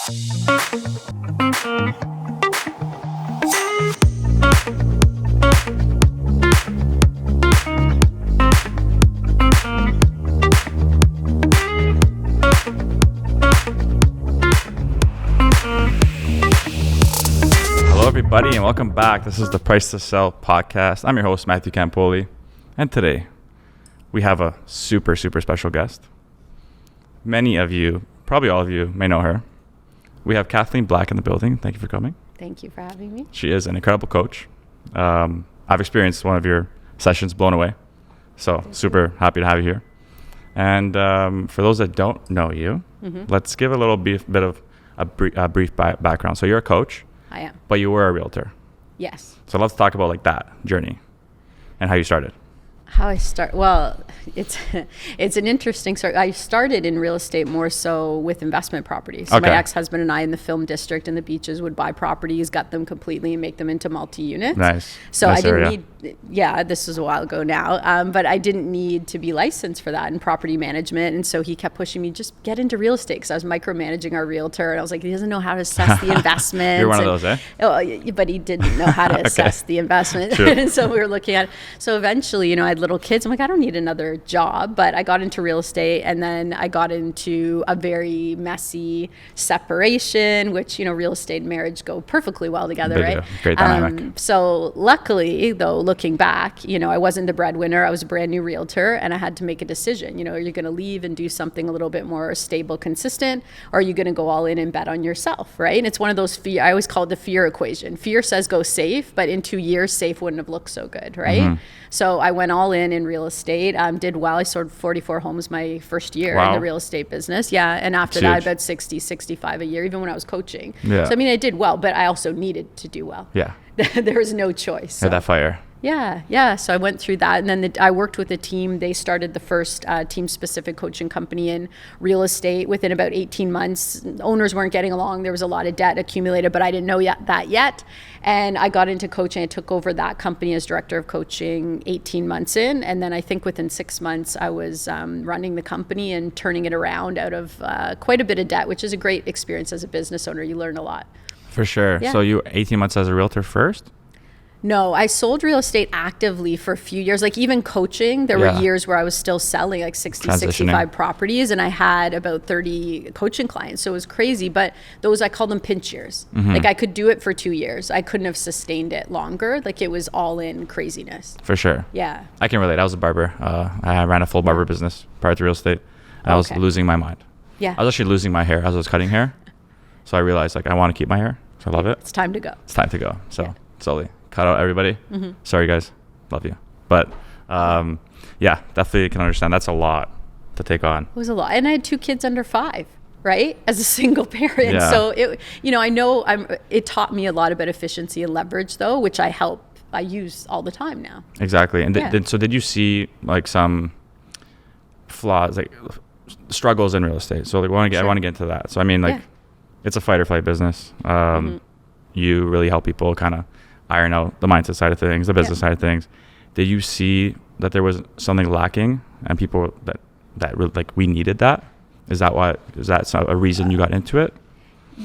Hello, everybody, and welcome back. This is the Price to Sell podcast. I'm your host, Matthew Campoli, and today we have a super special guest. Many of you, probably all of you, may know her. We have Kathleen Black in the building. Thank you for coming. Thank you for having me. She is an incredible coach. I've experienced one of your sessions, blown away. So super happy to have you here. And for those that don't know you, let's give a little bit of a brief background. So you're a coach. I am. But you were a realtor. Yes. So let's talk about like that journey and how you started. How I start? Well, it's an interesting story. I started in real estate more so with investment properties. So my ex-husband and I in the film district and the beaches would buy properties, gut them completely, and make them into multi-units. Nice. So nice I didn't area. this was a while ago now, but I didn't need to be licensed for that in property management. And so he kept pushing me, just get into real estate, because I was micromanaging our realtor. And I was like, he doesn't know how to assess the investments. You're one of those, eh? Oh, but he didn't know how to assess the investment. And so we were looking at it. So eventually, I had little kids. I'm like, I don't need another job, but I got into real estate, and then I got into a very messy separation, which, real estate and marriage go perfectly well together, right? Great dynamic. So luckily, though, looking back, I wasn't the breadwinner. I was a brand new realtor, and I had to make a decision. Are you going to leave and do something a little bit more stable, consistent, or are you going to go all in and bet on yourself, right? And it's one of those fear. I always call it the fear equation. Fear says go safe, but in 2 years, safe wouldn't have looked so good, right? So I went all in real estate, did well. I sold 44 homes my first year in the real estate business. Yeah. And after that, about 60, 65 a year, even when I was coaching. Yeah. So, I did well, but I also needed to do well. Yeah. There was no choice. So. Had that fire. Yeah. So I went through that, and then I worked with a team. They started the first team-specific coaching company in real estate within about 18 months. Owners weren't getting along. There was a lot of debt accumulated, but I didn't know that yet. And I got into coaching. I took over that company as director of coaching 18 months in, and then I think within 6 months I was running the company and turning it around out of quite a bit of debt, which is a great experience as a business owner. You learn a lot. For sure. Yeah. So you 18 months as a realtor first? No, I sold real estate actively for a few years. Like even coaching, there were years where I was still selling like 60, 65 properties, and I had about 30 coaching clients. So it was crazy, but those, I call them pinch years. Like I could do it for 2 years. I couldn't have sustained it longer. Like it was all in craziness. For sure. Yeah. I can relate. I was a barber. I ran a full barber business prior to real estate. And I was losing my mind. Yeah. I was actually losing my hair as I was cutting hair. So I realized I want to keep my hair. So I love it. It's time to go. So slowly. Cut out everybody. Sorry guys, love you. But definitely can understand that's a lot to take on. It was a lot, and I had 2 kids under 5, right, as a single parent. So it, I know it taught me a lot about efficiency and leverage, though, which I use all the time now. Exactly. And so did you see like some flaws, like struggles in real estate? So like I want to get into that. So it's a fight or flight business. You really help people kind of iron out the mindset side of things, the business side of things. Did you see that there was something lacking, and people that really, like, we needed that? Is that a reason you got into it?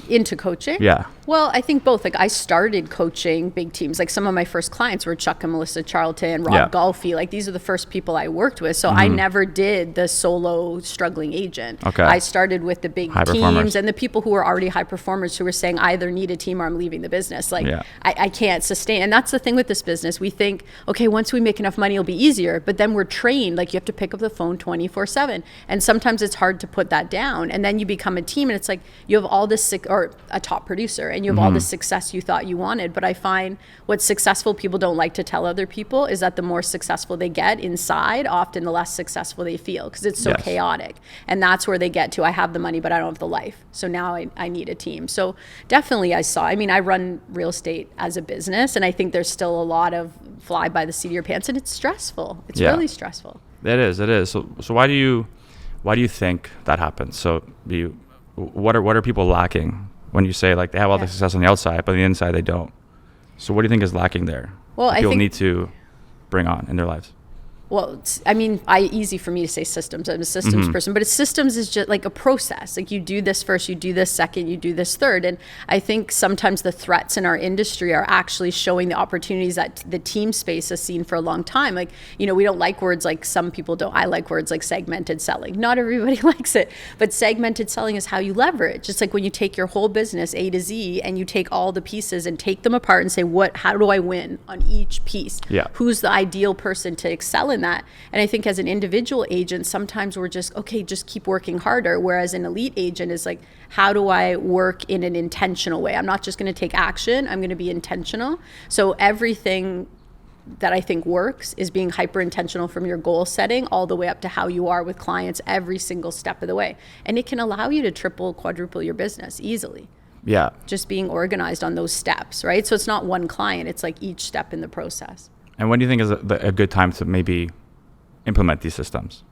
Into coaching? Yeah. Well, I think both. Like I started coaching big teams. Like some of my first clients were Chuck and Melissa Charlton, Rob Golfi. Like these are the first people I worked with. So I never did the solo struggling agent. Okay. I started with the big teams and the people who were already high performers who were saying, I either need a team or I'm leaving the business. Like I can't sustain. And that's the thing with this business. We think, okay, once we make enough money, it'll be easier. But then we're trained. Like you have to pick up the phone 24/7. And sometimes it's hard to put that down. And then you become a team, and it's like you have all this or a top producer, and you have all the success you thought you wanted. But I find what successful people don't like to tell other people is that the more successful they get inside, often the less successful they feel, because it's so chaotic. And that's where they get to, I have the money, but I don't have the life. So now I need a team. So definitely I run real estate as a business, and I think there's still a lot of fly by the seat of your pants, and it's stressful. It's really stressful. It is. So why do you think that happens? So what are people lacking when you say like they have all the success on the outside, but on the inside they don't? So what do you think is lacking there? Well, people need to bring on in their lives? Well, easy for me to say systems. I'm a systems person, but systems is just like a process. Like you do this first, you do this second, you do this third. And I think sometimes the threats in our industry are actually showing the opportunities that the team space has seen for a long time. Like, we don't like words like some people don't. I like words like segmented selling. Not everybody likes it, but segmented selling is how you leverage. It's like when you take your whole business A to Z and you take all the pieces and take them apart and say, how do I win on each piece? Yeah. Who's the ideal person to excel in that? And I think as an individual agent, sometimes we're just keep working harder. Whereas an elite agent is like, how do I work in an intentional way? I'm not just going to take action. I'm going to be intentional. So everything that I think works is being hyper intentional from your goal setting all the way up to how you are with clients every single step of the way. And it can allow you to triple, quadruple your business easily. Yeah. Just being organized on those steps, right? So it's not one client, it's like each step in the process. And when do you think is a good time to maybe implement these systems?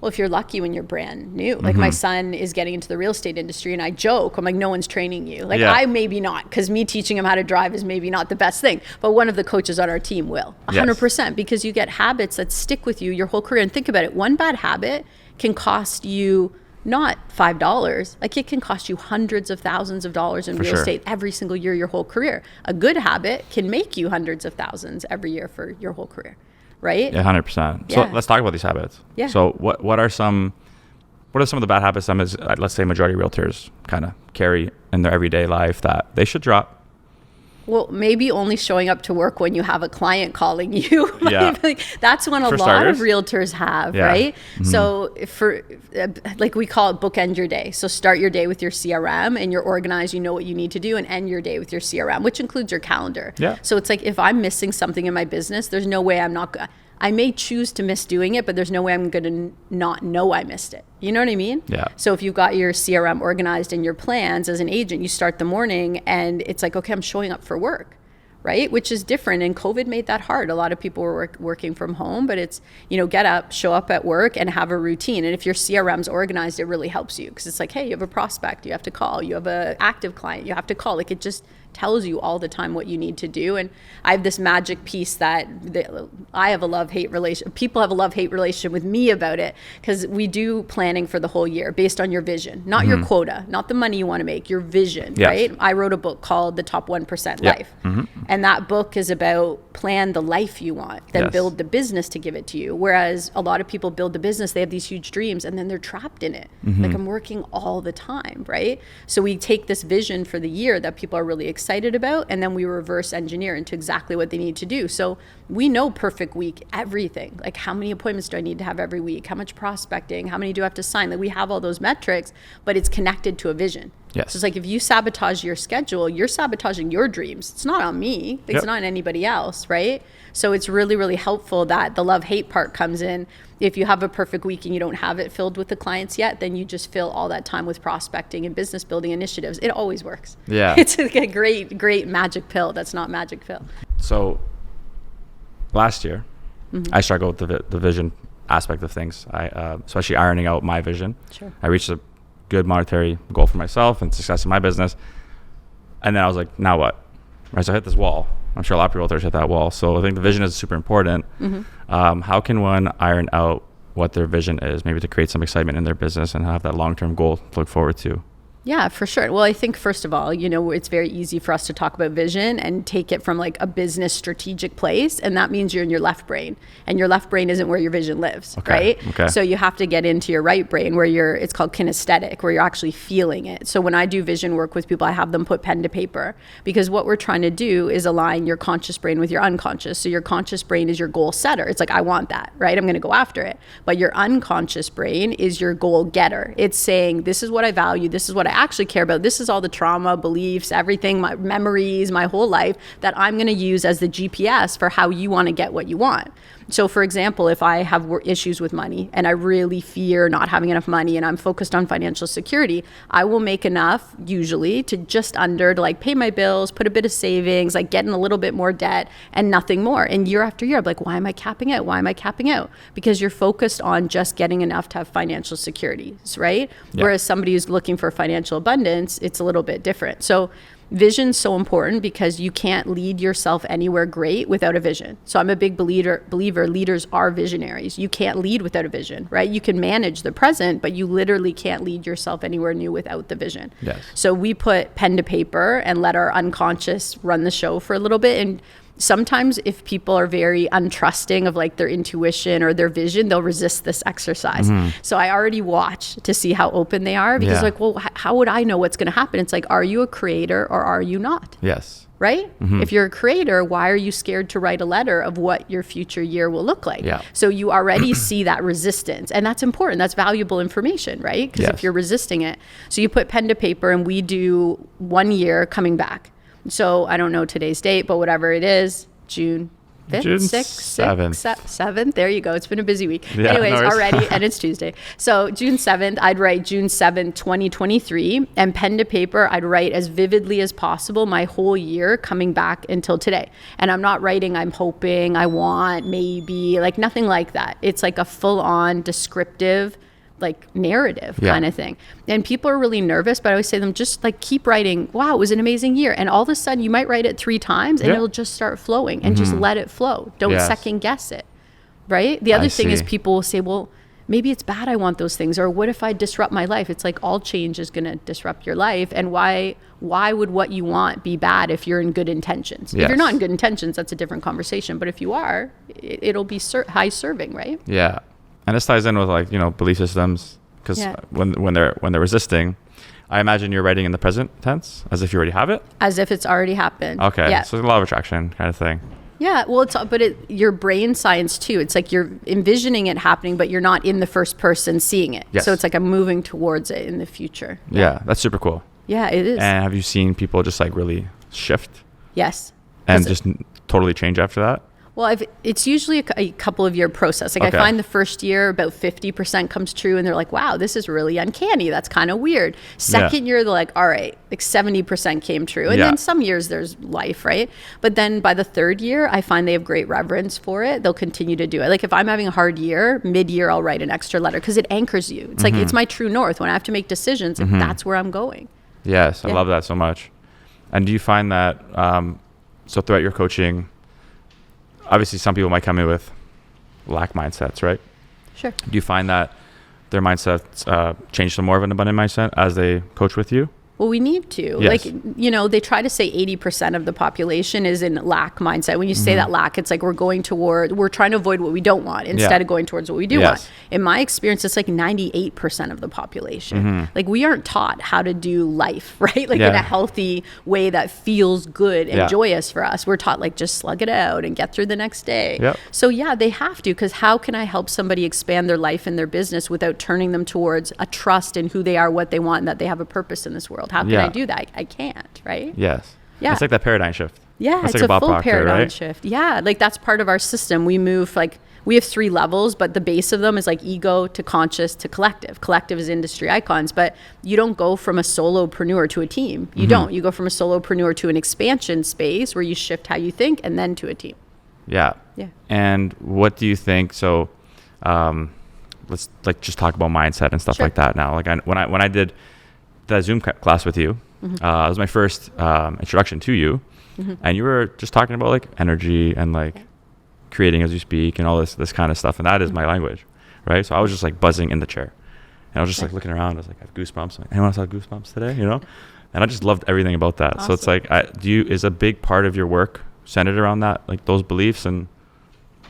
Well, if you're lucky when you're brand new, like my son is getting into the real estate industry and I joke, I'm like, no one's training you. Like I maybe not, because me teaching him how to drive is maybe not the best thing, but one of the coaches on our team will, 100%, because you get habits that stick with you your whole career. And think about it, one bad habit can cost you not $5, like it can cost you hundreds of thousands of dollars in real estate every single year, your whole career. A good habit can make you hundreds of thousands every year for your whole career. Right? Yeah, 100%. So let's talk about these habits. Yeah. So what are some of the bad habits let's say majority of realtors kind of carry in their everyday life that they should drop? Well, maybe only showing up to work when you have a client calling you. Yeah. Like, that's when a lot of realtors have, right? So for like we call it bookend your day. So start your day with your CRM and you're organized, you know what you need to do, and end your day with your CRM, which includes your calendar. Yeah. So it's like if I'm missing something in my business, there's no way I may choose to miss doing it, but there's no way I'm going to not know I missed it. You know what I mean? Yeah. So if you've got your CRM organized and your plans as an agent, you start the morning and it's like, okay, I'm showing up for work, right? Which is different. And COVID made that hard. A lot of people were working from home, but it's, get up, show up at work and have a routine. And if your CRM's organized, it really helps you because it's like, hey, you have a prospect, you have to call. You have an active client, you have to call. Like it just tells you all the time what you need to do. And I have this magic piece that I have a love-hate relation. People have a love-hate relationship with me about it because we do planning for the whole year based on your vision, not your quota, not the money you want to make, your vision, right? I wrote a book called The Top 1% Life. And that book is about plan the life you want, then build the business to give it to you. Whereas a lot of people build the business, they have these huge dreams and then they're trapped in it. Like I'm working all the time, right? So we take this vision for the year that people are really excited about, and then we reverse engineer into exactly what they need to do. So we know perfect week, everything. Like how many appointments do I need to have every week? How much prospecting? How many do I have to sign? Like we have all those metrics, but it's connected to a vision. Yes. So it's like if you sabotage your schedule, you're sabotaging your dreams. It's not on me. It's not on anybody else, right? So it's really, really helpful that the love-hate part comes in. If you have a perfect week and you don't have it filled with the clients yet, then you just fill all that time with prospecting and business building initiatives. It always works. Yeah. It's like a great, great magic pill. That's not magic pill. So last year, I struggled with the vision aspect of things. Especially ironing out my vision. Sure. I reached a good monetary goal for myself and success in my business. And then I was like, now what? Right, so I hit this wall. I'm sure a lot of realtors hit that wall. So I think the vision is super important. How can one iron out what their vision is, maybe to create some excitement in their business and have that long-term goal to look forward to? Yeah, for sure. Well, I think first of all, it's very easy for us to talk about vision and take it from like a business strategic place. And that means you're in your left brain, and your left brain isn't where your vision lives, right? Okay. So you have to get into your right brain where it's called kinesthetic, where you're actually feeling it. So when I do vision work with people, I have them put pen to paper, because what we're trying to do is align your conscious brain with your unconscious. So your conscious brain is your goal setter. It's like, I want that, right? I'm going to go after it. But your unconscious brain is your goal getter. It's saying, this is what I value. This is what I actually care about. This is all the trauma, beliefs, everything, my memories, my whole life that I'm going to use as the GPS for how you want to get what you want. So for example, if I have issues with money and I really fear not having enough money and I'm focused on financial security, I will make enough usually to just under to like pay my bills, put a bit of savings, like get in a little bit more debt and nothing more. And year after year, I'm like, why am I capping out? Why am I capping out? Because you're focused on just getting enough to have financial security, right? Yeah. Whereas somebody who's looking for financial abundance, it's a little bit different. So Vision's so important because you can't lead yourself anywhere great without a vision. So I'm a big believer leaders are visionaries. You can't lead without a vision, right? You can manage the present, but you literally can't lead yourself anywhere new without the vision. Yes. So we put pen to paper and let our unconscious run the show for a little bit. And sometimes if people are very untrusting of like their intuition or their vision, they'll resist this exercise. So I already watch to see how open they are because like, well, how would I know what's going to happen? It's like, are you a creator or are you not? Yes. Right? If you're a creator, why are you scared to write a letter of what your future year will look like? Yeah. So you already see that resistance, and that's important. That's valuable information, right? Because if you're resisting it, so you put pen to paper and we do 1 year coming back. So I don't know today's date, but whatever it is, June 5th, June 6th, 7th. There you go. It's been a busy week. Yeah, Anyways, no worries. already, and it's Tuesday. So June 7th, I'd write June 7th, 2023, and pen to paper, I'd write as vividly as possible my whole year coming back until today. And I'm not writing, I'm hoping, I want, maybe, like nothing like that. It's like a full-on descriptive like narrative kind of thing. And people are really nervous, but I always say to them, just like keep writing, wow, it was an amazing year. And all of a sudden you might write it 3 times and it'll just start flowing and just let it flow. Don't second guess it. Right? The other thing is people will say, well, maybe it's bad I want those things, or what if I disrupt my life? It's like all change is going to disrupt your life. And why would what you want be bad if you're in good intentions? If you're not in good intentions, that's a different conversation. But if you are, it'll be high serving, right? Yeah. And this ties in with like, you know, belief systems, because when they're resisting, I imagine you're writing in the present tense as if you already have it. As if it's already happened. Okay. Yeah. So it's a law of attraction kind of thing. Yeah. Well, your brain science too. It's like you're envisioning it happening, but you're not in the first person seeing it. Yes. So it's like I'm moving towards it in the future. Yeah. That's super cool. Yeah, it is. And have you seen people just like really shift? Yes. And just totally change after that? Well, it's usually a couple of year process. Like I find the first year about 50% comes true and they're like, wow, this is really uncanny. That's kind of weird. Second year, they're like, all right, like 70% came true. And then some years there's life, right? But then by the third year, I find they have great reverence for it. They'll continue to do it. Like if I'm having a hard year, mid-year, I'll write an extra letter because it anchors you. It's like, it's my true north. When I have to make decisions, like, that's where I'm going. Yes, I love that so much. And do you find that, so throughout your coaching, obviously some people might come in with lack mindsets, right? Sure. Do you find that their mindsets change to more of an abundant mindset as they coach with you? Well, we need to. Yes. Like, you know, they try to say 80% of the population is in lack mindset. When you say that lack, it's like we're trying to avoid what we don't want instead of going towards what we do want. In my experience, it's like 98% of the population. Like we aren't taught how to do life, right? Like in a healthy way that feels good and joyous for us. We're taught like just slug it out and get through the next day. Yep. So yeah, they have to, because how can I help somebody expand their life and their business without turning them towards a trust in who they are, what they want, and that they have a purpose in this world? How can I do that? I can't, right? Yes. Yeah. It's like that paradigm shift. Yeah, it's like a full Proctor, paradigm right? shift. Yeah, like that's part of our system. We move like, we have 3 levels, but the base of them is like ego to conscious to collective. Collective is industry icons, but you don't go from a solopreneur to a team. You don't. You go from a solopreneur to an expansion space where you shift how you think and then to a team. Yeah. Yeah. And what do you think? So let's like just talk about mindset and stuff like that now. Like when I did the Zoom class with you, it was my first introduction to you, and you were just talking about like energy and like creating as you speak and all this kind of stuff, and that is my language, right? So I was just like buzzing in the chair, and I was just like looking around. I was like, I have goosebumps. Like, anyone else have goosebumps today? You know, and I just loved everything about that. Awesome. So it's like, is a big part of your work centered around that, like those beliefs and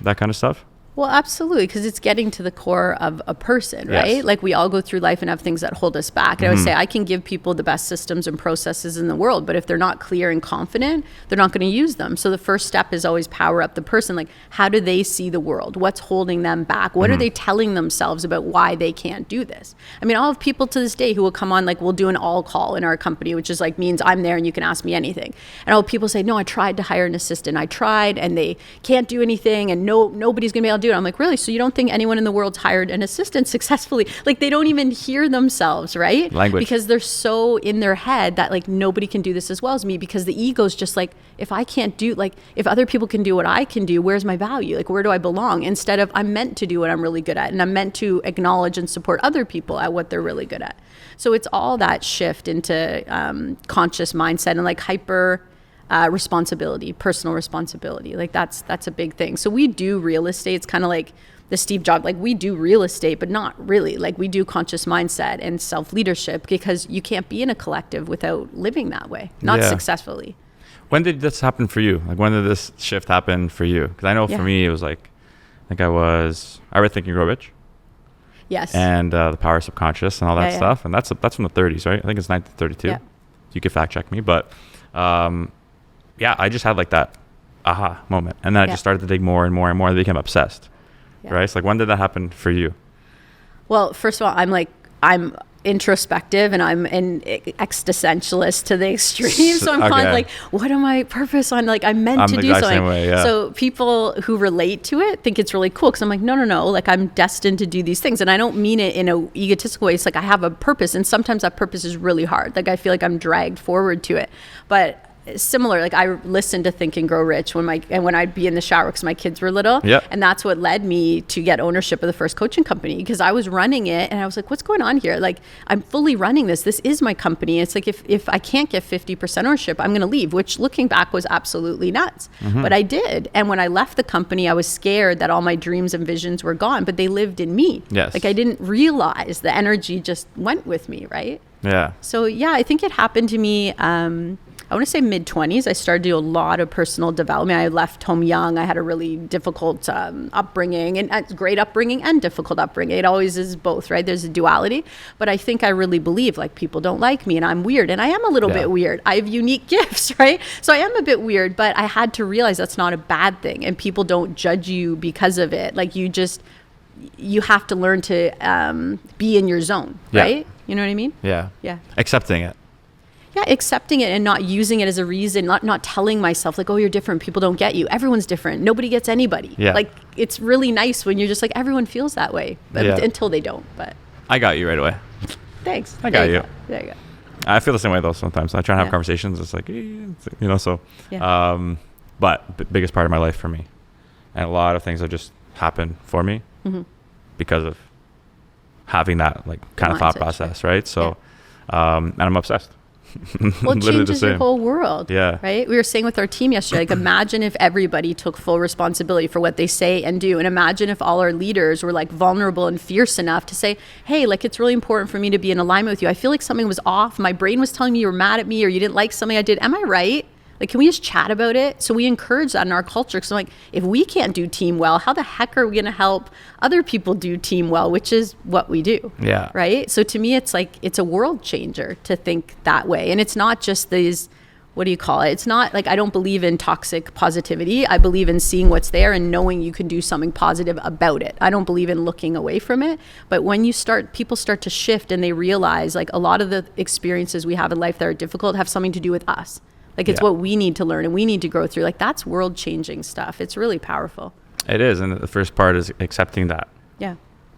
that kind of stuff? Well, absolutely, because it's getting to the core of a person, right? Yes. Like we all go through life and have things that hold us back. And I would say I can give people the best systems and processes in the world, but if they're not clear and confident, they're not going to use them. So the first step is always power up the person. Like, how do they see the world? What's holding them back? What are they telling themselves about why they can't do this? I mean, I'll have people to this day who will come on, like we'll do an all call in our company, which is like means I'm there and you can ask me anything. And I'll have people say, no, I tried to hire an assistant. I tried and they can't do anything and nobody's going to be able to do do it. I'm like, really? So you don't think anyone in the world's hired an assistant successfully? Like, they don't even hear themselves, right? Language. Because they're so in their head that like nobody can do this as well as me, because the ego's just like, if I can't do, like, if other people can do what I can do, where's my value? Like, where do I belong? Instead of, I'm meant to do what I'm really good at, and I'm meant to acknowledge and support other people at what they're really good at. So it's all that shift into conscious mindset and like hyper responsibility, personal responsibility. Like that's a big thing. So we do real estate. It's kind of like the Steve Jobs, like we do real estate, but not really. Like we do conscious mindset and self-leadership, because you can't be in a collective without living that way, not successfully. When did this happen for you? Like, when did this shift happen for you? Because I know for me, it was like, I think I read Think and Grow Rich. Yes. And The Power of Subconscious and all that stuff. And that's from the 30s, right? I think it's 1932. Yeah. You could fact check me. But I just had like that aha moment. And then I just started to dig more and more and more. I became obsessed. Yeah. Right? So like, when did that happen for you? Well, first of all, I'm introspective and I'm an existentialist to the extreme. So I'm kind of like, what am I purpose on? Like, I'm meant to do something. Way, So people who relate to it think it's really cool, because I'm like, no, like I'm destined to do these things. And I don't mean it in a egotistical way. It's like I have a purpose, and sometimes that purpose is really hard. Like I feel like I'm dragged forward to it. But similar, like I listened to Think and Grow Rich when I'd be in the shower because my kids were little. Yep. And that's what led me to get ownership of the first coaching company, because I was running it and I was like, what's going on here? Like, I'm fully running this. This is my company. It's like, if I can't get 50% ownership, I'm going to leave, which looking back was absolutely nuts. Mm-hmm. But I did. And when I left the company, I was scared that all my dreams and visions were gone, but they lived in me. Yes. Like I didn't realize the energy just went with me. Right. Yeah. So yeah, I think it happened to me, I want to say mid-20s. I started to do a lot of personal development. I left home young. I had a really difficult upbringing, and great upbringing and difficult upbringing. It always is both, right? There's a duality. But I think I really believe like people don't like me and I'm weird. And I am a little bit weird. I have unique gifts, right? So I am a bit weird, but I had to realize that's not a bad thing. And people don't judge you because of it. Like you have to learn to be in your zone, right? You know what I mean? Yeah. Yeah. Accepting it. Yeah, accepting it and not using it as a reason, not telling myself like, oh, you're different. People don't get you. Everyone's different. Nobody gets anybody. Yeah. Like, it's really nice when you're just like, everyone feels that way, but until they don't. But I got you right away. Thanks. I got you. There you go. I feel the same way though sometimes. I try to have conversations. It's like, so. Yeah. But biggest part of my life for me, and a lot of things have just happened for me because of having that like kind of thought process, right? So, and I'm obsessed. Well, it changes your whole world. Yeah. Right? We were saying with our team yesterday, like imagine if everybody took full responsibility for what they say and do. And imagine if all our leaders were like vulnerable and fierce enough to say, hey, like it's really important for me to be in alignment with you. I feel like something was off. My brain was telling me you were mad at me or you didn't like something I did. Am I right? Like, can we just chat about it? So we encourage that in our culture. Because I'm like, if we can't do team well, how the heck are we going to help other people do team well, which is what we do. Yeah. Right? So to me, it's like, it's a world changer to think that way. And it's not just these, what do you call it? It's not like, I don't believe in toxic positivity. I believe in seeing what's there and knowing you can do something positive about it. I don't believe in looking away from it. But when people start to shift and they realize like a lot of the experiences we have in life that are difficult have something to do with us. Like it's what we need to learn and we need to grow through. Like that's world changing stuff. It's really powerful. It is. And the first part is accepting that. Yeah.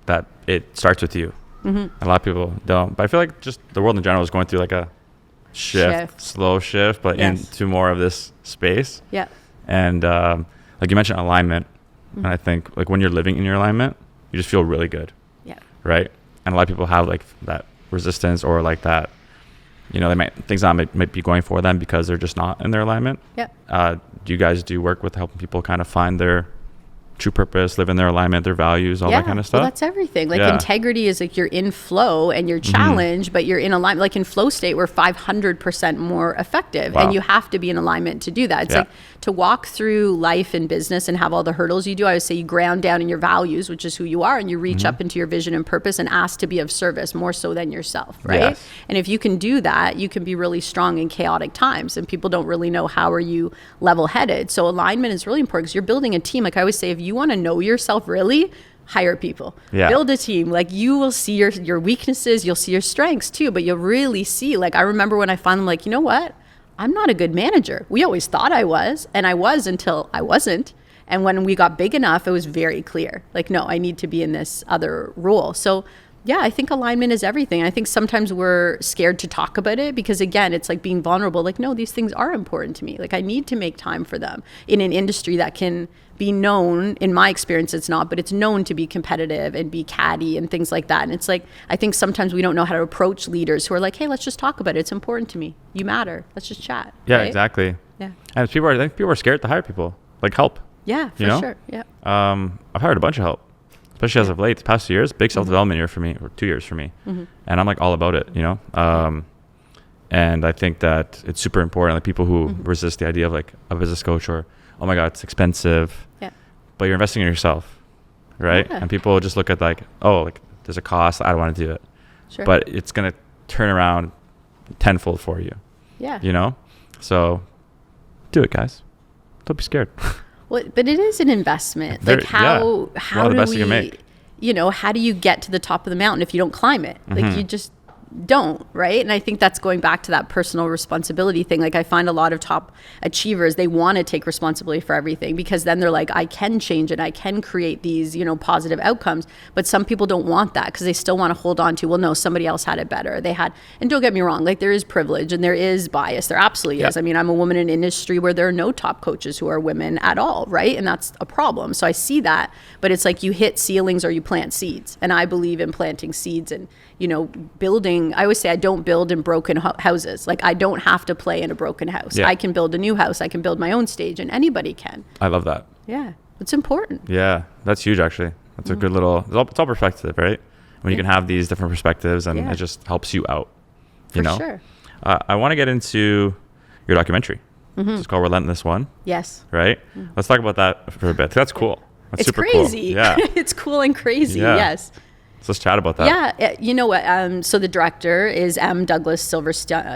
That it starts with you. Mm-hmm. A lot of people don't. But I feel like just the world in general is going through like a slow shift, but into more of this space. Yeah. And like you mentioned alignment. Mm-hmm. And I think like when you're living in your alignment, you just feel really good. Yeah. Right. And a lot of people have like that resistance or like that, things might be going for them because they're just not in their alignment. Yeah. Do you guys do work with helping people kind of find their true purpose, live in their alignment, their values, all that kind of stuff? Well, that's everything. Like integrity is like you're in flow and you're challenged, but you're in alignment. Like in flow state, we're 500% more effective. Wow. And you have to be in alignment to do that. It's like to walk through life and business and have all the hurdles you do. I would say you ground down in your values, which is who you are, and you reach up into your vision and purpose and ask to be of service more so than yourself, right? Yes. And if you can do that, you can be really strong in chaotic times and people don't really know how are you level-headed. So alignment is really important because you're building a team. Like I always say, if you want to know yourself really, hire people. Build a team. Like you will see your weaknesses, you'll see your strengths too, but you'll really see, like I remember when I found them, like, you know what? I'm not a good manager. We always thought I was, and I was until I wasn't. And when we got big enough, it was very clear, like, no, I need to be in this other role. So yeah, I think alignment is everything. I think sometimes we're scared to talk about it because, again, it's like being vulnerable. Like, no, these things are important to me. Like, I need to make time for them in an industry that can be known, in my experience, it's not, but it's known to be competitive and be catty and things like that. And it's like, I think sometimes we don't know how to approach leaders who are like, hey, let's just talk about it. It's important to me. You matter. Let's just chat. Yeah, right? exactly. Yeah. And I think people are scared to hire people, like help. Yeah, for sure. Yeah. I've hired a bunch of help. Especially as of late, the past 2 years, big self-development year for me, or 2 years for me. And I'm like all about it, and I think that it's super important. Like people who resist the idea of like a business coach or, oh my God, it's expensive. Yeah. But you're investing in yourself, right? Yeah. And people just look at like, oh, like there's a cost. I don't want to do it. Sure. But it's going to turn around tenfold for you. Yeah. So do it, guys. Don't be scared. Well, but it is an investment. Like how do we, how do you get to the top of the mountain if you don't climb it? Like you just don't, right? And I think that's going back to that personal responsibility thing. Like I find a lot of top achievers, they want to take responsibility for everything because then they're like, I can change it. I can create these, positive outcomes. But some people don't want that because they still want to hold on to, well, no, somebody else had it better. And don't get me wrong, like there is privilege and there is bias. There absolutely is. I mean, I'm a woman in an industry where there are no top coaches who are women at all, right? And that's a problem. So I see that, but it's like you hit ceilings or you plant seeds. And I believe in planting seeds and, building. I always say I don't build in broken houses. Like I don't have to play in a broken house. Yeah. I can build a new house. I can build my own stage and anybody can. I love that. Yeah. It's important. Yeah. That's huge actually. That's a good little, it's all perspective, right? When you can have these different perspectives and it just helps you out, For sure. I want to get into your documentary. It's called Relentless One. Yes. Right? Let's talk about that for a bit. That's cool. That's it's super crazy. Cool. Yeah. It's cool and crazy. Yeah. Yes. So let's chat about that. Yeah, you know what? So the director is M. Douglas Silverstein.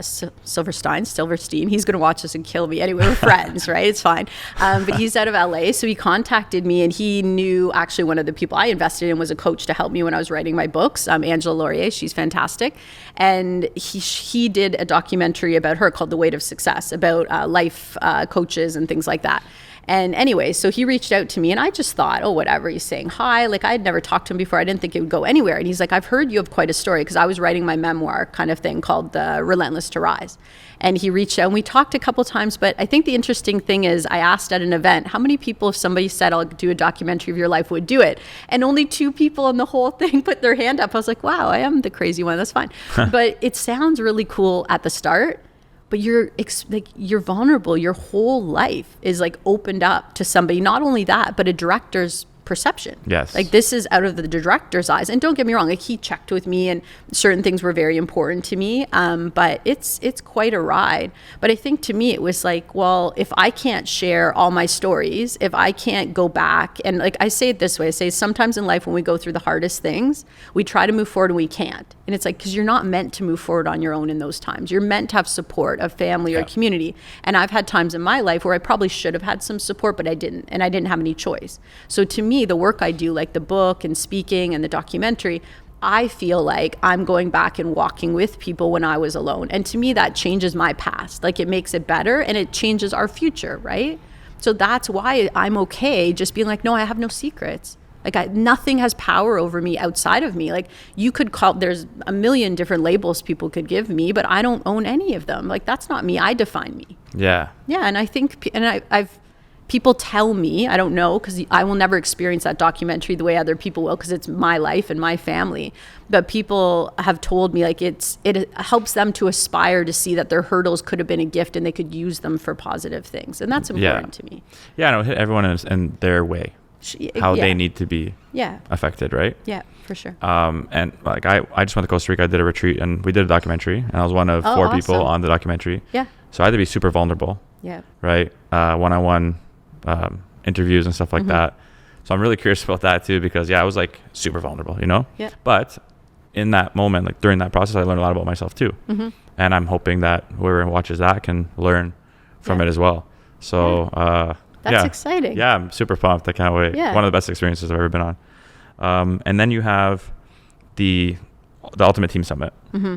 He's going to watch this and kill me. Anyway, we're friends, right? It's fine. But he's out of LA. So he contacted me and he knew actually one of the people I invested in was a coach to help me when I was writing my books, Angela Laurier. She's fantastic. And he did a documentary about her called The Weight of Success, about life coaches and things like that. And anyway, so he reached out to me and I just thought, oh, whatever, he's saying hi. Like I had never talked to him before. I didn't think it would go anywhere. And he's like, I've heard you have quite a story because I was writing my memoir kind of thing called Relentless to Rise. And he reached out and we talked a couple times. But I think the interesting thing is I asked at an event, how many people, if somebody said, I'll do a documentary of your life, would do it? And only 2 people in the whole thing put their hand up. I was like, wow, I am the crazy one. That's fine. But it sounds really cool at the start. But you're vulnerable. Your whole life is like opened up to somebody. Not only that, but a director's perception. Yes. Like this is out of the director's eyes. And don't get me wrong, like he checked with me and certain things were very important to me. But it's quite a ride. But I think to me it was like, well, if I can't share all my stories, if I can't go back and like I say it this way, I say sometimes in life when we go through the hardest things, we try to move forward and we can't. And it's like, because you're not meant to move forward on your own in those times. You're meant to have support of family or community. And I've had times in my life where I probably should have had some support, but I didn't. And I didn't have any choice. So to me, the work I do, like the book and speaking and the documentary, I feel like I'm going back and walking with people when I was alone. And to me, that changes my past. Like it makes it better and it changes our future, right? So that's why I'm okay just being like, no, I have no secrets. Like nothing has power over me outside of me. Like you could call, there's a million different labels people could give me, but I don't own any of them. Like that's not me. I define me. Yeah. Yeah. And I think, and I've people tell me, I don't know, because I will never experience that documentary the way other people will, because it's my life and my family. But people have told me like it helps them to aspire to see that their hurdles could have been a gift and they could use them for positive things. And that's important to me. Yeah. No, hit everyone in their way. How they need to be affected, right? Yeah, for sure. And like I just went to Costa Rica, I did a retreat and we did a documentary and I was one of 4 people on the documentary. Yeah. So I had to be super vulnerable. Yeah. Right. One-on-one interviews and stuff like that. So I'm really curious about that too, because I was like super vulnerable, Yeah. But in that moment, like during that process, I learned a lot about myself too. And I'm hoping that whoever watches that can learn from it as well. So, that's exciting. Yeah, I'm super pumped. I can't wait. Yeah. One of the best experiences I've ever been on. And then you have the Ultimate Team Summit.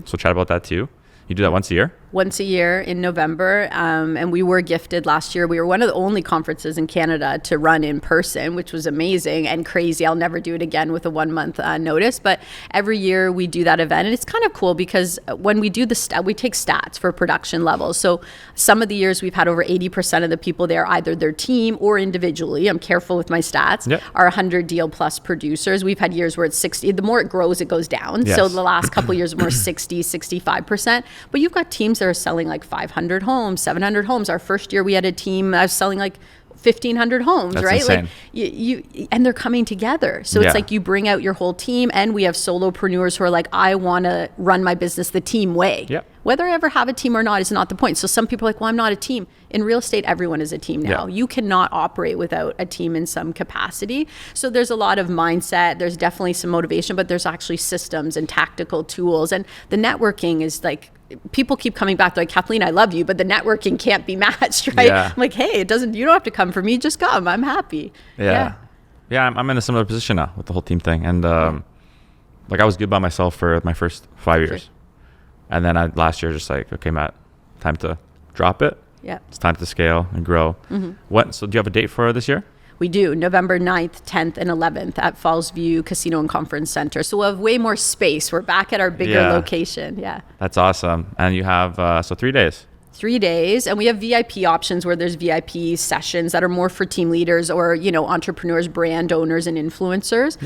So chat about that too. You do that once a year? once a year in November. And we were gifted last year. We were one of the only conferences in Canada to run in person, which was amazing and crazy. I'll never do it again with a 1 month notice. But every year we do that event. And it's kind of cool because when we do we take stats for production levels. So some of the years we've had over 80% of the people there, either their team or individually, I'm careful with my stats, are 100 deal plus producers. We've had years where it's 60. The more it grows, it goes down. So the last couple of years, more 60, 65%. But you've got teams that are selling like 500 homes, 700 homes. Our first year we had a team selling like 1,500 homes. That's right? Insane. Like you and they're coming together. So it's like you bring out your whole team, and we have solopreneurs who are like, I want to run my business the team way. Whether I ever have a team or not is not the point. So some people are like, well, I'm not a team. In real estate, everyone is a team now. You cannot operate without a team in some capacity. So there's a lot of mindset. There's definitely some motivation, but there's actually systems and tactical tools. And the networking is like, people keep coming back. They're like, Kathleen, I love you, but the networking can't be matched, right? I'm like, hey, you don't have to come for me. Just come. I'm happy. I'm in a similar position now with the whole team thing. And like I was good by myself for my first 5 years. Sure. And then last year, just like, okay, Matt, time to drop it. It's time to scale and grow. So do you have a date for this year? We do, November 9th, 10th, and 11th at Falls View Casino and Conference Center. So we'll have way more space. We're back at our bigger location. That's awesome. And you have, 3 days. 3 days, and we have VIP options where there's VIP sessions that are more for team leaders or entrepreneurs, brand owners, and influencers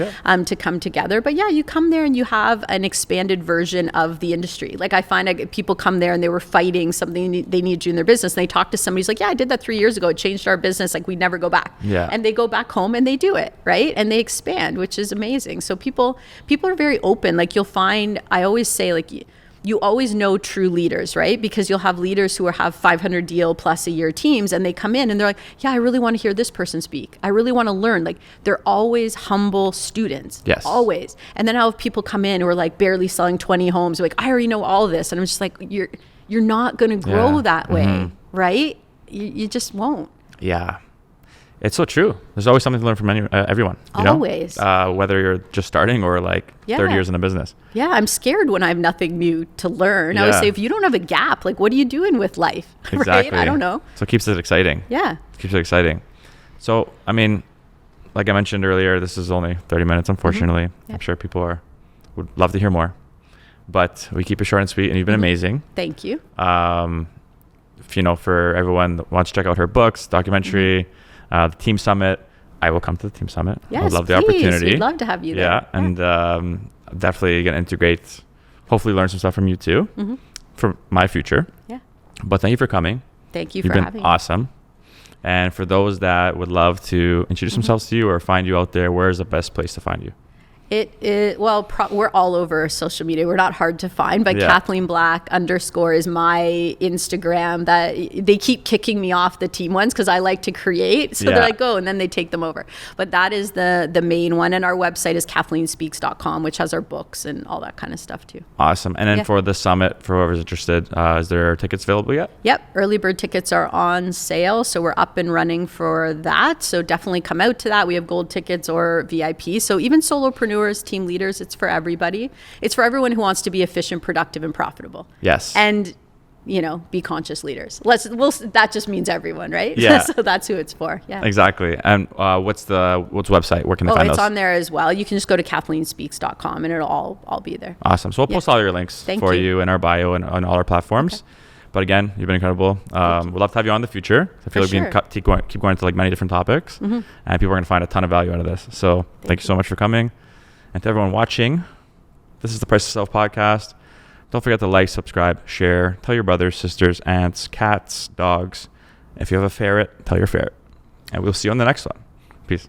to come together. But you come there and you have an expanded version of the industry. Like I find people come there and they were fighting something they need to do in their business, and they talk to somebody who's like, I did that 3 years ago. It changed our business. Like we never go back. And they go back home and they do it, right? And they expand, which is amazing. So people are very open. Like you'll find, I always say, like, you always know true leaders, right? Because you'll have leaders who have 500 deal plus a year teams, and they come in and they're like, I really want to hear this person speak. I really want to learn. Like they're always humble students. Always. And then I'll have people come in who are like barely selling 20 homes. They're like, I already know all this. And I'm just like, you're not going to grow that way, right? You just won't. It's so true. There's always something to learn from everyone. Always. Whether you're just starting or like 30 years in a business. I'm scared when I have nothing new to learn. I would say, if you don't have a gap, like what are you doing with life? Exactly. Right? I don't know. So it keeps it exciting. Keeps it exciting. So, I mean, like I mentioned earlier, this is only 30 minutes, unfortunately. I'm sure people would love to hear more. But we keep it short and sweet, and you've been amazing. Thank you. For everyone that wants to check out her books, documentary, the team summit, I will come to the team summit. Yes, I would love the opportunity. We'd love to have you there. And definitely going to integrate, hopefully learn some stuff from you too for my future. But thank you for coming. Thank you for having me. You've been awesome. And for those that would love to introduce themselves to you or find you out there, where is the best place to find you? We're all over social media. We're not hard to find, but Kathleen Black _ is my Instagram. That they keep kicking me off the team ones because I like to create. So they're like, go, and then they take them over. But that is the main one. And our website is kathleenspeaks.com, which has our books and all that kind of stuff too. Awesome. And then for the summit, for whoever's interested, is there tickets available yet? Yep. Early bird tickets are on sale. So we're up and running for that. So definitely come out to that. We have gold tickets or VIP. So even solopreneurs, team leaders, it's for everybody. It's for everyone who wants to be efficient, productive, and profitable. And be conscious leaders. That just means everyone, right? So that's who it's for. Exactly. And what's the website? Where can they find it's those? on there as well. You can just go to kathleenspeaks.com and it'll all be there. Awesome. So we'll post all your links for you in our bio and on all our platforms. But again, you've been incredible. We'd love to have you on in the future. I feel like we can keep going into like many different topics, and people are going to find a ton of value out of this. So thank you so much for coming. And to everyone watching, this is the Price of Self podcast. Don't forget to like, subscribe, share, tell your brothers, sisters, aunts, cats, dogs. If you have a ferret, tell your ferret. And we'll see you on the next one. Peace.